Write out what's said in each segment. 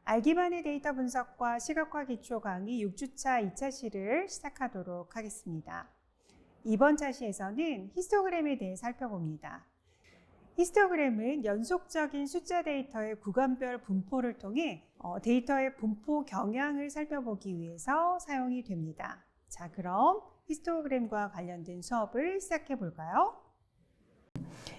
알기반의 데이터 분석과 시각화 기초 강의 6주차 2차 시를 시작하도록 하겠습니다. 이번 차시에서는 히스토그램에 대해 살펴봅니다. 히스토그램은 연속적인 숫자 데이터의 구간별 분포를 통해 데이터의 분포 경향을 살펴보기 위해서 사용이 됩니다. 자, 그럼 히스토그램과 관련된 수업을 시작해 볼까요?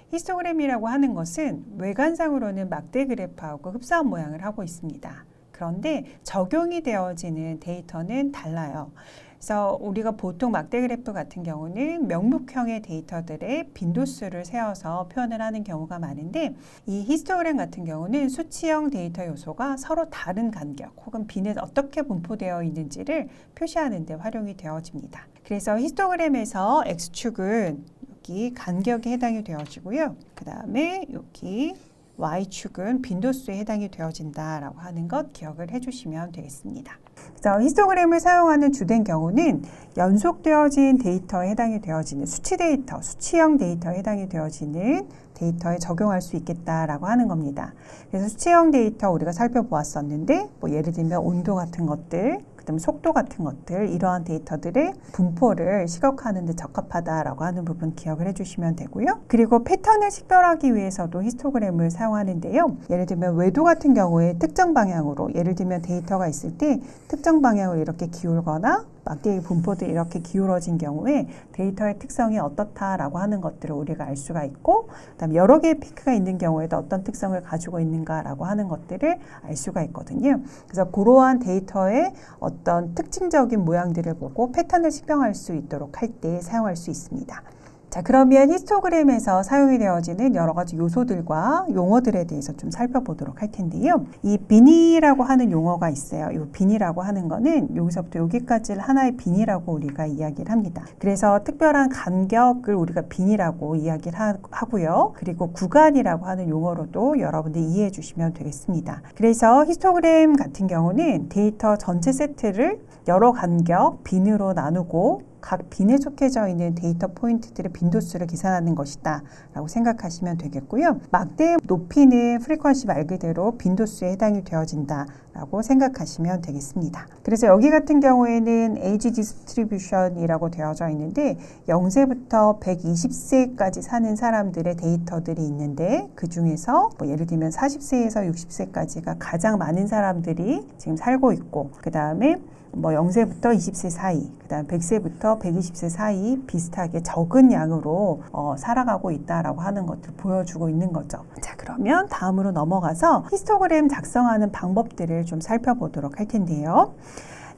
히스토그램이라고 하는 것은 외관상으로는 막대 그래프하고 흡사한 모양을 하고 있습니다. 그런데 적용이 되어지는 데이터는 달라요. 그래서 우리가 보통 막대 그래프 같은 경우는 명목형의 데이터들의 빈도수를 세어서 표현을 하는 경우가 많은데, 이 히스토그램 같은 경우는 수치형 데이터 요소가 서로 다른 간격 혹은 빈에 어떻게 분포되어 있는지를 표시하는 데 활용이 되어집니다. 그래서 히스토그램에서 X축은 여기 간격에 해당이 되어지고요. 그 다음에 여기 Y축은 빈도수에 해당이 되어진다라고 하는 것 기억을 해주시면 되겠습니다. 그래서 히스토그램을 사용하는 주된 경우는 연속되어진 데이터에 해당이 되어지는 수치 데이터, 수치형 데이터에 해당이 되어지는 데이터에 적용할 수 있겠다라고 하는 겁니다. 그래서 수치형 데이터 우리가 살펴보았었는데, 예를 들면 온도 같은 것들, 그다음에 속도 같은 것들, 이러한 데이터들의 분포를 시각화하는 데 적합하다라고 하는 부분 기억을 해주시면 되고요. 그리고 패턴을 식별하기 위해서도 히스토그램을 사용하는데요. 예를 들면 외도 같은 경우에 특정 방향으로, 예를 들면 데이터가 있을 때 특정 방향으로 이렇게 기울거나 막대의 분포들이 이렇게 기울어진 경우에 데이터의 특성이 어떻다라고 하는 것들을 우리가 알 수가 있고, 그다음에 여러 개의 피크가 있는 경우에도 어떤 특성을 가지고 있는가라고 하는 것들을 알 수가 있거든요. 그래서 그러한 데이터의 어떤 특징적인 모양들을 보고 패턴을 식별할 수 있도록 할 때 사용할 수 있습니다. 자, 그러면 히스토그램에서 사용이 되어지는 여러 가지 요소들과 용어들에 대해서 좀 살펴보도록 할 텐데요. 이 빈이라고 하는 용어가 있어요. 이 빈이라고 하는 거는 여기서부터 여기까지를 하나의 빈이라고 우리가 이야기를 합니다. 그래서 특별한 간격을 우리가 빈이라고 이야기를 하고요. 그리고 구간이라고 하는 용어로도 여러분들 이해해 주시면 되겠습니다. 그래서 히스토그램 같은 경우는 데이터 전체 세트를 여러 간격 빈으로 나누고 각 빈에 속해져 있는 데이터 포인트들의 빈도수를 계산하는 것이다 라고 생각하시면 되겠고요. 막대의 높이는 프리퀀시 말 그대로 빈도수에 해당이 되어진다 라고 생각하시면 되겠습니다. 그래서 여기 같은 경우에는 에이지 디스트리뷰션이라고 되어져 있는데 0세부터 120세까지 사는 사람들의 데이터들이 있는데, 그 중에서 예를 들면 40세에서 60세까지가 가장 많은 사람들이 지금 살고 있고, 그 다음에 0세부터 20세 사이, 그 다음 100세부터 120세 사이 비슷하게 적은 양으로 살아가고 있다라고 하는 것을 보여주고 있는 거죠. 자, 그러면 다음으로 넘어가서 히스토그램 작성하는 방법들을 좀 살펴보도록 할 텐데요.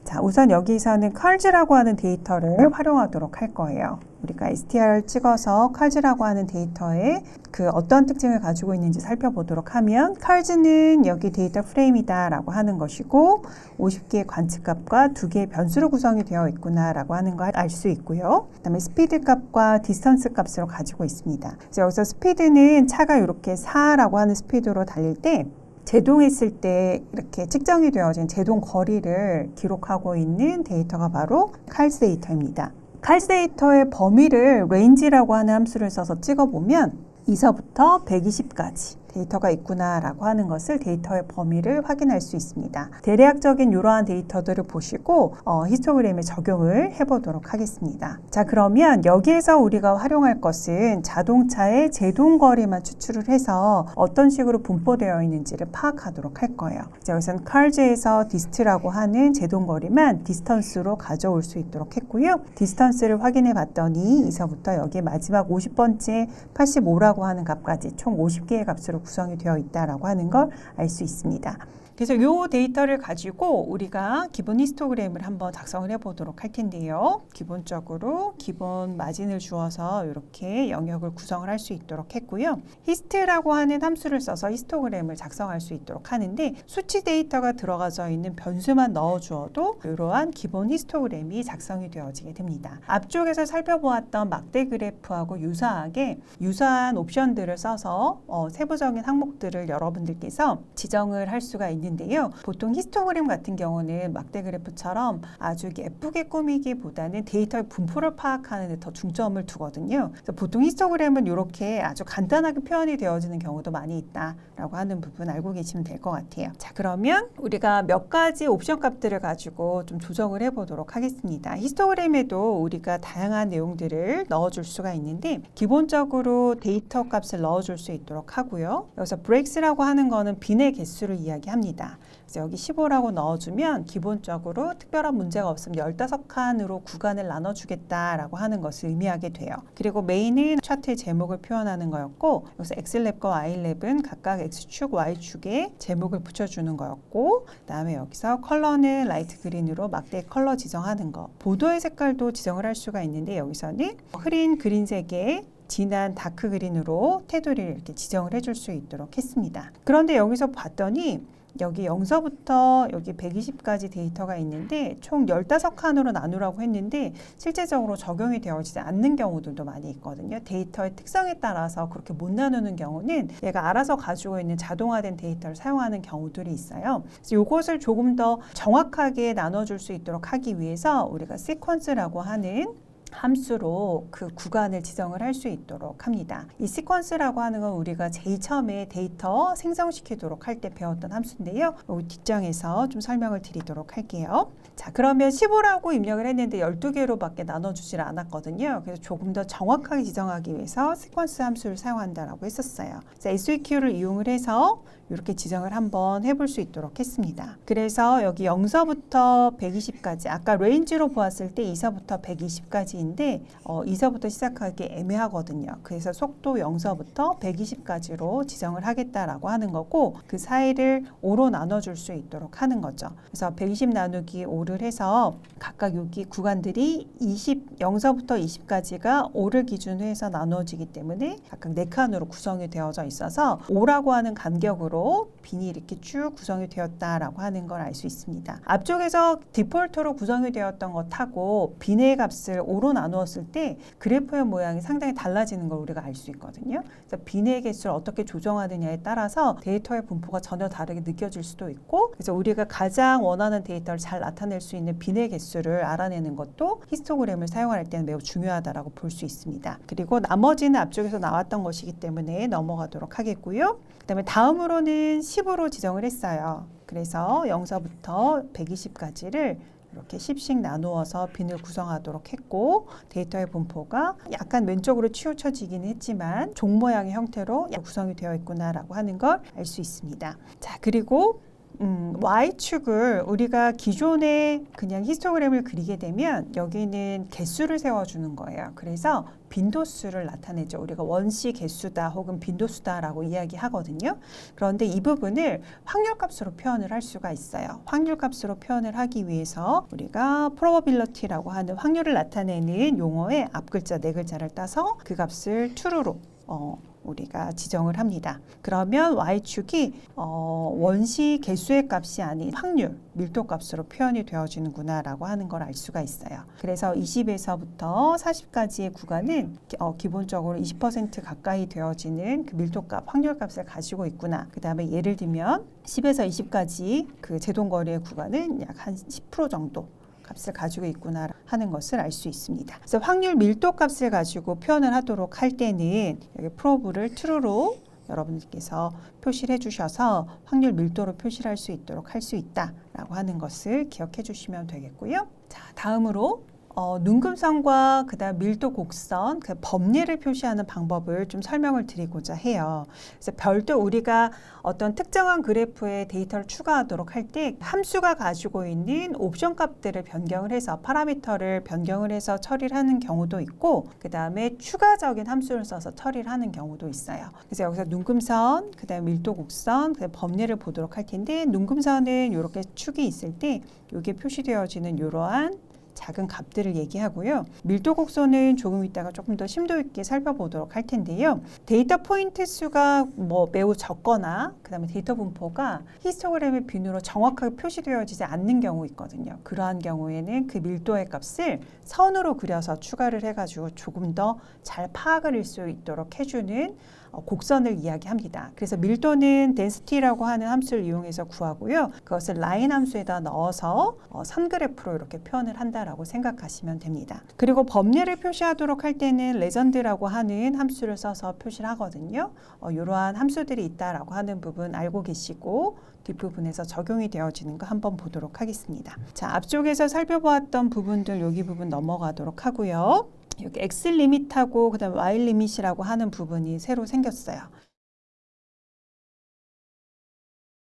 자, 우선 여기서는 컬즈라고 하는 데이터를 활용하도록 할 거예요. 우리가 STR을 찍어서 컬즈라고 하는 데이터에 그 어떤 특징을 가지고 있는지 살펴보도록 하면, 컬즈는 여기 데이터 프레임이다 라고 하는 것이고 50개의 관측값과 2개의 변수로 구성이 되어 있구나 라고 하는 걸 알 수 있고요. 그 다음에 스피드 값과 디스턴스 값으로 가지고 있습니다. 그래서 여기서 스피드는 차가 이렇게 4라고 하는 스피드로 달릴 때 제동했을 때 이렇게 측정이 되어진 제동 거리를 기록하고 있는 데이터가 바로 칼즈 데이터입니다. 칼즈 데이터의 범위를 range라고 하는 함수를 써서 찍어보면 2서부터 120까지 데이터가 있구나라고 하는 것을, 데이터의 범위를 확인할 수 있습니다. 대략적인 이러한 데이터들을 보시고 히스토그램에 적용을 해보도록 하겠습니다. 자, 그러면 여기에서 우리가 활용할 것은 자동차의 제동거리만 추출을 해서 어떤 식으로 분포되어 있는지를 파악하도록 할 거예요. 자, 여기서는 컬즈에서 디스트라고 하는 제동거리만 디스턴스로 가져올 수 있도록 했고요. 디스턴스를 확인해 봤더니 2서부터 여기 마지막 50번째 85라고 하는 값까지 총 50개의 값으로 구성이 되어 있다라고 하는 걸 알 수 있습니다. 그래서 이 데이터를 가지고 우리가 기본 히스토그램을 한번 작성을 해보도록 할 텐데요. 기본적으로 기본 마진을 주어서 이렇게 영역을 구성을 할 수 있도록 했고요. 히스트라고 하는 함수를 써서 히스토그램을 작성할 수 있도록 하는데 수치 데이터가 들어가져 있는 변수만 넣어주어도 이러한 기본 히스토그램이 작성이 되어지게 됩니다. 앞쪽에서 살펴보았던 막대 그래프하고 유사한 옵션들을 써서 세부적인 항목들을 여러분들께서 지정을 할 수가 있는데요. 보통 히스토그램 같은 경우는 막대 그래프처럼 아주 예쁘게 꾸미기보다는 데이터의 분포를 파악하는 데 더 중점을 두거든요. 그래서 보통 히스토그램은 이렇게 아주 간단하게 표현이 되어지는 경우도 많이 있다라고 하는 부분 알고 계시면 될 것 같아요. 자, 그러면 우리가 몇 가지 옵션 값들을 가지고 좀 조정을 해보도록 하겠습니다. 히스토그램에도 우리가 다양한 내용들을 넣어줄 수가 있는데 기본적으로 데이터 값을 넣어줄 수 있도록 하고요. 여기서 breaks라고 하는 거는 빈의 개수를 이야기합니다. 그래서 여기 15라고 넣어주면 기본적으로 특별한 문제가 없으면 15칸으로 구간을 나눠주겠다라고 하는 것을 의미하게 돼요. 그리고 메인은 차트의 제목을 표현하는 거였고 여기서 X랩과 Y랩은 각각 X축, Y축에 제목을 붙여주는 거였고 그 다음에 여기서 컬러는 라이트 그린으로 막대 컬러 지정하는 거, 보도의 색깔도 지정을 할 수가 있는데 여기서는 흐린 그린색에 진한 다크 그린으로 테두리를 이렇게 지정을 해줄 수 있도록 했습니다. 그런데 여기서 봤더니 여기 0서부터 여기 120까지 데이터가 있는데 총 15칸으로 나누라고 했는데 실제적으로 적용이 되어지지 않는 경우들도 많이 있거든요. 데이터의 특성에 따라서 그렇게 못 나누는 경우는 얘가 알아서 가지고 있는 자동화된 데이터를 사용하는 경우들이 있어요. 그래서 이것을 조금 더 정확하게 나눠줄 수 있도록 하기 위해서 우리가 시퀀스라고 하는 함수로 그 구간을 지정을 할 수 있도록 합니다. 이 시퀀스라고 하는 건 우리가 제일 처음에 데이터 생성시키도록 할 때 배웠던 함수인데요. 여기 뒷장에서 좀 설명을 드리도록 할게요. 자, 그러면 15라고 입력을 했는데 12개로밖에 나눠주질 않았거든요. 그래서 조금 더 정확하게 지정하기 위해서 시퀀스 함수를 사용한다라고 했었어요. 그래서 SVQ를 이용을 해서 이렇게 지정을 한번 해볼 수 있도록 했습니다. 그래서 여기 0서부터 120까지 아까 레인지로 보았을 때 2서부터 120까지인데 2서부터 시작하기 애매하거든요. 그래서 속도 0서부터 120까지로 지정을 하겠다라고 하는 거고 그 사이를 5로 나눠줄 수 있도록 하는 거죠. 그래서 120 나누기 5를 해서 각각 여기 구간들이 0서부터 20까지가 5를 기준으로 해서 나눠지기 때문에 각각 4칸으로 구성이 되어져 있어서 5라고 하는 간격으로 빈이 이렇게 쭉 구성이 되었다라고 하는 걸 알 수 있습니다. 앞쪽에서 디폴트로 구성이 되었던 것하고 빈의 값을 5로 나누었을 때 그래프의 모양이 상당히 달라지는 걸 우리가 알 수 있거든요. 그래서 빈의 개수를 어떻게 조정하느냐에 따라서 데이터의 분포가 전혀 다르게 느껴질 수도 있고 그래서 우리가 가장 원하는 데이터를 잘 나타낼 수 있는 빈의 개수를 알아내는 것도 히스토그램을 사용할 때는 매우 중요하다라고 볼 수 있습니다. 그리고 나머지는 앞쪽에서 나왔던 것이기 때문에 넘어가도록 하겠고요. 그다음에 다음으로는 10으로 지정을 했어요. 그래서 0서부터 120까지를 이렇게 10씩 나누어서 빈을 구성하도록 했고 데이터의 분포가 약간 왼쪽으로 치우쳐지긴 했지만 종 모양의 형태로 구성이 되어 있구나라고 하는 걸 알 수 있습니다. 자, 그리고 Y축을 우리가 기존에 그냥 히스토그램을 그리게 되면 여기는 개수를 세워주는 거예요. 그래서 빈도수를 나타내죠. 우리가 원시 개수다 혹은 빈도수다라고 이야기하거든요. 그런데 이 부분을 확률값으로 표현을 할 수가 있어요. 확률값으로 표현을 하기 위해서 우리가 probability라고 하는 확률을 나타내는 용어의 앞글자 4글자를 따서 그 값을 true로 우리가 지정을 합니다. 그러면 Y축이 원시 개수의 값이 아닌 확률, 밀도 값으로 표현이 되어지는구나 라고 하는 걸 알 수가 있어요. 그래서 20에서부터 40까지의 구간은 기본적으로 20% 가까이 되어지는 그 밀도값, 확률값을 가지고 있구나. 그 다음에 예를 들면 10에서 20까지 그 제동거리의 구간은 약 한 10% 정도 값을 가지고 있구나 하는 것을 알 수 있습니다. 그래서 확률 밀도 값을 가지고 표현을 하도록 할 때는 여기 프로브를 true로 여러분들께서 표시를 해주셔서 확률 밀도로 표시를 할 수 있도록 할 수 있다라고 하는 것을 기억해 주시면 되겠고요. 자, 다음으로 눈금선과 그다음 밀도 곡선, 그 범례를 표시하는 방법을 좀 설명을 드리고자 해요. 그래서 별도 우리가 어떤 특정한 그래프에 데이터를 추가하도록 할 때 함수가 가지고 있는 옵션 값들을 변경을 해서 파라미터를 변경을 해서 처리를 하는 경우도 있고 그다음에 추가적인 함수를 써서 처리를 하는 경우도 있어요. 그래서 여기서 눈금선, 그다음에 밀도 곡선, 그다음에 범례를 보도록 할 텐데 눈금선은 이렇게 축이 있을 때 이게 표시되어지는 이러한 작은 값들을 얘기하고요. 밀도 곡선은 조금 이따가 조금 더 심도 있게 살펴보도록 할 텐데요. 데이터 포인트 수가 매우 적거나 그다음에 데이터 분포가 히스토그램의 빈으로 정확하게 표시되어지지 않는 경우 있거든요. 그러한 경우에는 그 밀도의 값을 선으로 그려서 추가를 해가지고 조금 더 잘 파악을 할 수 있도록 해주는 곡선을 이야기합니다. 그래서 밀도는 density라고 하는 함수를 이용해서 구하고요. 그것을 라인 함수에다 넣어서 선 그래프로 이렇게 표현을 한다라고 생각하시면 됩니다. 그리고 범례를 표시하도록 할 때는 레전드라고 하는 함수를 써서 표시를 하거든요. 이러한 함수들이 있다라고 하는 부분 알고 계시고 뒷부분에서 적용이 되어지는 거 한번 보도록 하겠습니다. 자, 앞쪽에서 살펴보았던 부분들 여기 부분 넘어가도록 하고요. 여기 X 리밋하고 그다음 Y 리밋이라고 하는 부분이 새로 생겼어요.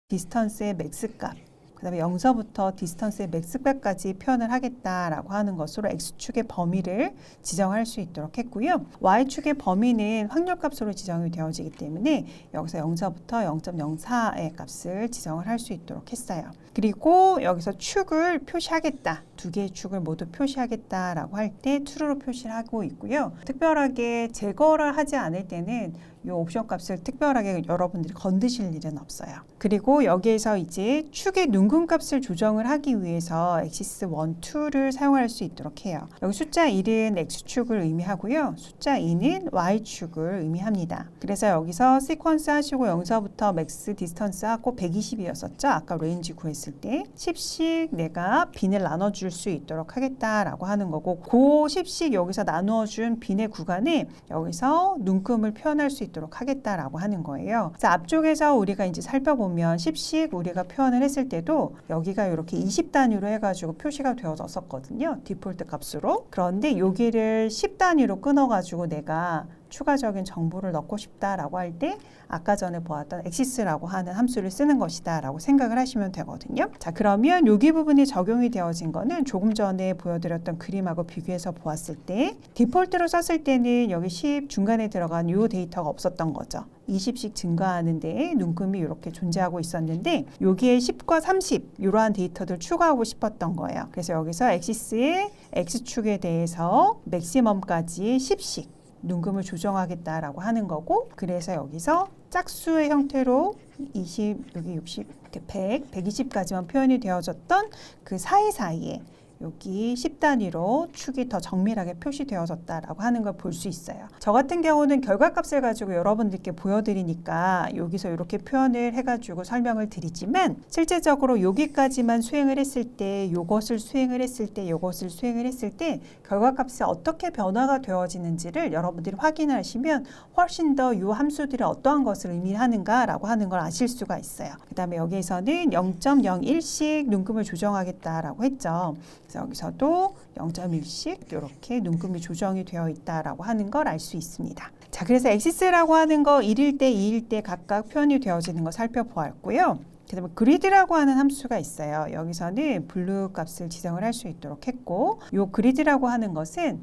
디스턴스의 맥스 값, 그다음에 0서부터 디스턴스의 맥스 값까지 표현을 하겠다라고 하는 것으로 X축의 범위를 지정할 수 있도록 했고요. Y축의 범위는 확률값으로 지정이 되어지기 때문에 여기서 0서부터 0.04의 값을 지정을 할 수 있도록 했어요. 그리고 여기서 축을 표시하겠다. 두 개의 축을 모두 표시하겠다라고 할 때 true로 표시를 하고 있고요. 특별하게 제거를 하지 않을 때는 이 옵션 값을 특별하게 여러분들이 건드실 일은 없어요. 그리고 여기에서 이제 축의 눈금 값을 조정을 하기 위해서 axis 1, 2를 사용할 수 있도록 해요. 여기 숫자 1은 x축을 의미하고요. 숫자 2는 y축을 의미합니다. 그래서 여기서 시퀀스 하시고 0서부터 맥스 디스턴스 하고 120이었었죠. 아까 레인지 구했을 때 10씩 내가 빈을 나눠줄 수 있도록 하겠다라고 하는 거고 그 10씩 여기서 나누어준 빈의 구간에 여기서 눈금을 표현할 수 있도록 하겠다라고 하는 거예요. 그래서 앞쪽에서 우리가 이제 살펴보면 10씩 우리가 표현을 했을 때도 여기가 이렇게 20단위로 해가지고 표시가 되어졌었거든요. 디폴트 값으로. 그런데 여기를 10단위로 끊어가지고 내가 추가적인 정보를 넣고 싶다라고 할 때 아까 전에 보았던 axis라고 하는 함수를 쓰는 것이다라고 생각을 하시면 되거든요. 자, 그러면 여기 부분이 적용이 되어진 거는 조금 전에 보여드렸던 그림하고 비교해서 보았을 때 디폴트로 썼을 때는 여기 10 중간에 들어간 이 데이터가 없었던 거죠. 20씩 증가하는데 눈금이 이렇게 존재하고 있었는데 여기에 10과 30 이러한 데이터들 추가하고 싶었던 거예요. 그래서 여기서 axis의 x축에 대해서 맥시멈까지 10씩 눈금을 조정하겠다라고 하는 거고 그래서 여기서 짝수의 형태로 20, 여기 60, 이렇게 100, 120까지만 표현이 되어졌던 그 사이사이에 여기 10단위로 축이 더 정밀하게 표시되어졌다라고 하는 걸 볼 수 있어요. 저 같은 경우는 결과값을 가지고 여러분들께 보여드리니까 여기서 이렇게 표현을 해가지고 설명을 드리지만 실제적으로 여기까지만 수행을 했을 때 이것을 수행을 했을 때 이것을 수행을 했을 때 결과값이 어떻게 변화가 되어지는지를 여러분들이 확인하시면 훨씬 더 이 함수들이 어떠한 것을 의미하는가라고 하는 걸 아실 수가 있어요. 그 다음에 여기에서는 0.01씩 눈금을 조정하겠다라고 했죠. 그래서 여기서도 0.1씩 이렇게 눈금이 조정이 되어 있다라고 하는 걸 알 수 있습니다. 자, 그래서 axis라고 하는 거 1일 때, 2일 때 각각 표현이 되어지는 거 살펴보았고요. 그 다음에 그리드라고 하는 함수가 있어요. 여기서는 블루 값을 지정을 할 수 있도록 했고 이 그리드라고 하는 것은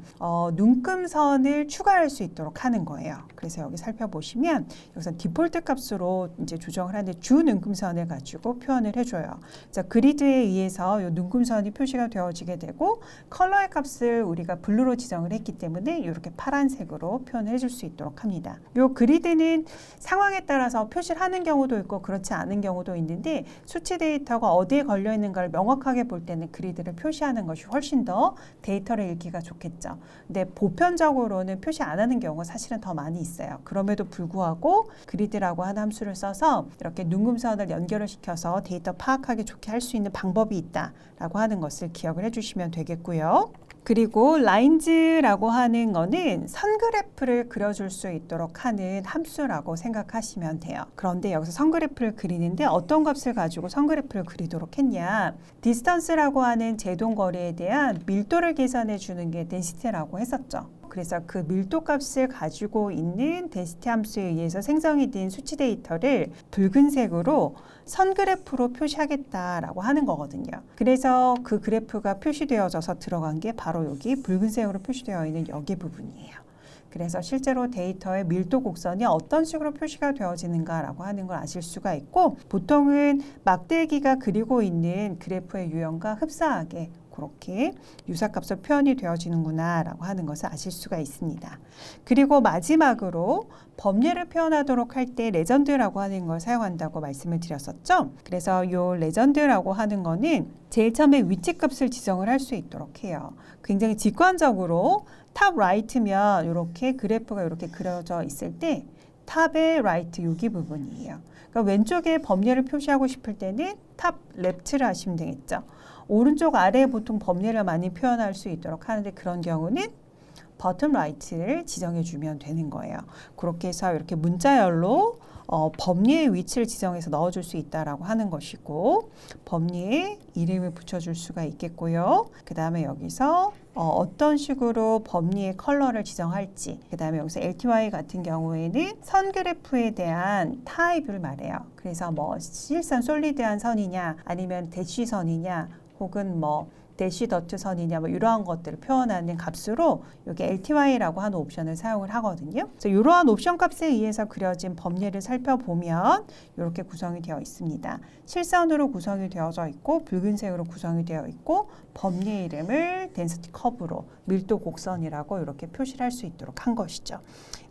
눈금선을 추가할 수 있도록 하는 거예요. 그래서 여기 살펴보시면 여기서 디폴트 값으로 이제 조정을 하는데 주 눈금선을 가지고 표현을 해줘요. 자, 그리드에 의해서 이 눈금선이 표시가 되어지게 되고 컬러의 값을 우리가 블루로 지정을 했기 때문에 이렇게 파란색으로 표현을 해줄 수 있도록 합니다. 이 그리드는 상황에 따라서 표시를 하는 경우도 있고 그렇지 않은 경우도 있는데 수치 데이터가 어디에 걸려 있는가를 명확하게 볼 때는 그리드를 표시하는 것이 훨씬 더 데이터를 읽기가 좋겠죠. 근데 보편적으로는 표시 안 하는 경우가 사실은 더 많이 있어요. 그럼에도 불구하고 그리드라고 하는 함수를 써서 이렇게 눈금선을 연결을 시켜서 데이터 파악하기 좋게 할 수 있는 방법이 있다라고 하는 것을 기억을 해주시면 되겠고요. 그리고 라인즈라고 하는 거는 선 그래프를 그려줄 수 있도록 하는 함수라고 생각하시면 돼요. 그런데 여기서 선 그래프를 그리는데 어떤 값을 가지고 선그래프를 그리도록 했냐? 디스턴스라고 하는 제동거리에 대한 밀도를 계산해 주는 게 덴시티라고 했었죠. 그래서 그 밀도 값을 가지고 있는 덴시티 함수에 의해서 생성이 된 수치 데이터를 붉은색으로 선그래프로 표시하겠다라고 하는 거거든요. 그래서 그 그래프가 표시되어져서 들어간 게 바로 여기 붉은색으로 표시되어 있는 여기 부분이에요. 그래서 실제로 데이터의 밀도 곡선이 어떤 식으로 표시가 되어지는가라고 하는 걸 아실 수가 있고, 보통은 막대기가 그리고 있는 그래프의 유형과 흡사하게 그렇게 유사값으로 표현이 되어지는구나 라고 하는 것을 아실 수가 있습니다. 그리고 마지막으로 범례를 표현하도록 할 때 레전드라고 하는 걸 사용한다고 말씀을 드렸었죠. 그래서 이 레전드라고 하는 거는 제일 처음에 위치값을 지정을 할 수 있도록 해요. 굉장히 직관적으로 탑 라이트면 이렇게 그래프가 이렇게 그려져 있을 때 탑의 라이트 여기 부분이에요. 그러니까 왼쪽에 범례를 표시하고 싶을 때는 탑 랩트를 하시면 되겠죠. 오른쪽 아래에 보통 범례를 많이 표현할 수 있도록 하는데, 그런 경우는 버튼 라이트를 지정해 주면 되는 거예요. 그렇게 해서 이렇게 문자열로 범례의 위치를 지정해서 넣어줄 수 있다라고 하는 것이고, 범례에 이름을 붙여줄 수가 있겠고요. 그 다음에 여기서 어떤 식으로 범례의 컬러를 지정할지, 그 다음에 여기서 LTY 같은 경우에는 선 그래프에 대한 타입을 말해요. 그래서 뭐 실선 솔리드한 선이냐, 아니면 대쉬 선이냐, 혹은 뭐 대쉬 더트 선이냐, 뭐 이러한 것들을 표현하는 값으로 여기 LTY라고 하는 옵션을 사용을 하거든요. 그래서 이러한 옵션 값에 의해서 그려진 범례를 살펴보면 이렇게 구성이 되어 있습니다. 실선으로 구성이 되어져 있고, 붉은색으로 구성이 되어 있고, 범례 이름을 덴시티 커브로 밀도 곡선이라고 이렇게 표시를 할 수 있도록 한 것이죠.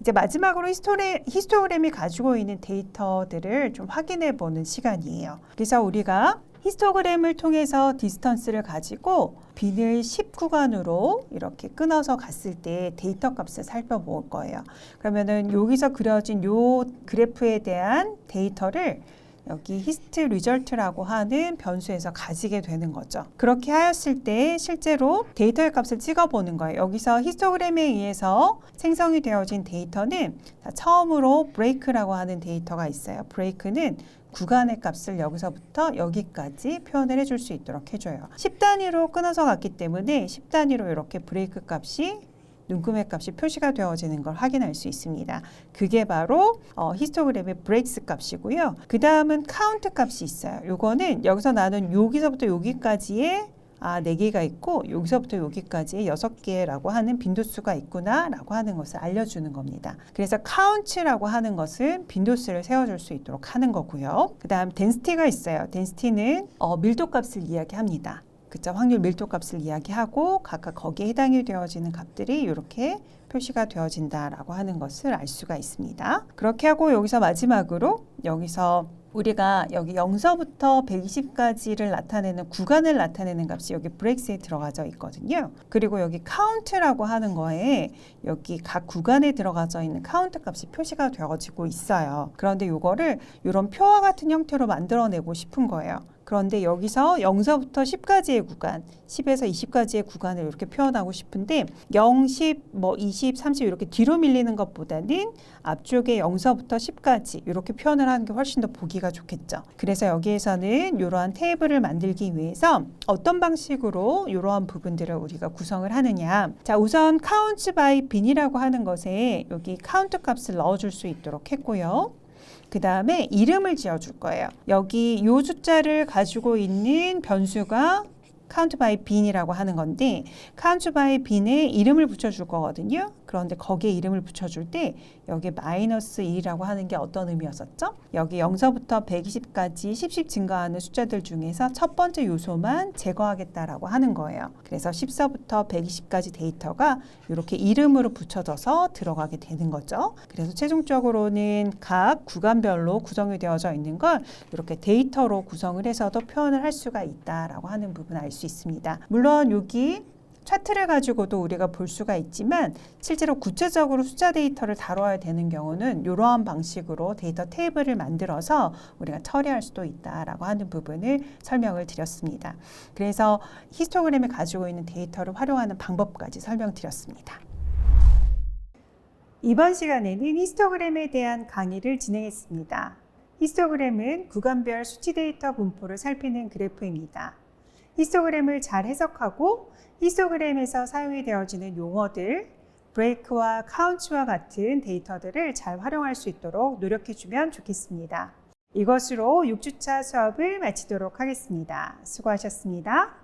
이제 마지막으로 히스토그램이 가지고 있는 데이터들을 좀 확인해 보는 시간이에요. 그래서 우리가 히스토그램을 통해서 디스턴스를 가지고 빈을 10구간으로 이렇게 끊어서 갔을 때 데이터 값을 살펴볼 거예요. 그러면은 여기서 그려진 요 그래프에 대한 데이터를 여기 히스트 리절트라고 하는 변수에서 가지게 되는 거죠. 그렇게 하였을 때 실제로 데이터의 값을 찍어보는 거예요. 여기서 히스토그램에 의해서 생성이 되어진 데이터는 처음으로 브레이크라고 하는 데이터가 있어요. 브레이크는 구간의 값을 여기서부터 여기까지 표현을 해줄 수 있도록 해줘요. 10단위로 끊어서 갔기 때문에 10단위로 이렇게 브레이크 값이 눈금의 값이 표시가 되어지는 걸 확인할 수 있습니다. 그게 바로 히스토그램의 브레이크스 값이고요. 그 다음은 카운트 값이 있어요. 요거는 여기서 나는 여기서부터 여기까지의 4개가 있고, 여기서부터 여기까지의 6개라고 하는 빈도수가 있구나 라고 하는 것을 알려주는 겁니다. 그래서 카운트라고 하는 것은 빈도수를 세워줄 수 있도록 하는 거고요. 그 다음 덴시티가 있어요. 덴시티는 밀도값을 이야기합니다. 그쵸? 확률 밀도값을 이야기하고 각각 거기에 해당이 되어지는 값들이 이렇게 표시가 되어진다라고 하는 것을 알 수가 있습니다. 그렇게 하고 여기서 마지막으로 여기서 우리가 여기 0서부터 120까지를 나타내는 구간을 나타내는 값이 여기 브레이크스에 들어가져 있거든요. 그리고 여기 카운트라고 하는 거에 여기 각 구간에 들어가져 있는 카운트 값이 표시가 되어지고 있어요. 그런데 이거를 이런 표와 같은 형태로 만들어내고 싶은 거예요. 그런데 여기서 0서부터 10까지의 구간, 10에서 20까지의 구간을 이렇게 표현하고 싶은데 0, 10, 20, 30 이렇게 뒤로 밀리는 것보다는 앞쪽에 0서부터 10까지 이렇게 표현을 하는 게 훨씬 더 보기가 좋겠죠. 그래서 여기에서는 이러한 테이블을 만들기 위해서 어떤 방식으로 이러한 부분들을 우리가 구성을 하느냐. 자, 우선 count by bin이라고 하는 것에 여기 카운트 값을 넣어줄 수 있도록 했고요. 그 다음에 이름을 지어줄 거예요. 여기 이 숫자를 가지고 있는 변수가 count by bin이라고 하는 건데, count by bin에 이름을 붙여줄 거거든요. 그런데 거기에 이름을 붙여줄 때 여기 마이너스 1이라고 하는 게 어떤 의미였었죠? 여기 0서부터 120까지 10씩 증가하는 숫자들 중에서 첫 번째 요소만 제거하겠다라고 하는 거예요. 그래서 10서부터 120까지 데이터가 이렇게 이름으로 붙여져서 들어가게 되는 거죠. 그래서 최종적으로는 각 구간별로 구성이 되어져 있는 걸 이렇게 데이터로 구성을 해서도 표현을 할 수가 있다라고 하는 부분을 알 수 있습니다. 물론 여기 차트를 가지고도 우리가 볼 수가 있지만 실제로 구체적으로 숫자 데이터를 다뤄야 되는 경우는 이러한 방식으로 데이터 테이블을 만들어서 우리가 처리할 수도 있다라고 하는 부분을 설명을 드렸습니다. 그래서 히스토그램이 가지고 있는 데이터를 활용하는 방법까지 설명드렸습니다. 이번 시간에는 히스토그램에 대한 강의를 진행했습니다. 히스토그램은 구간별 수치 데이터 분포를 살피는 그래프입니다. 히스토그램을 잘 해석하고 히스토그램에서 사용이 되어지는 용어들, 브레이크와 카운츠와 같은 데이터들을 잘 활용할 수 있도록 노력해주면 좋겠습니다. 이것으로 6주차 수업을 마치도록 하겠습니다. 수고하셨습니다.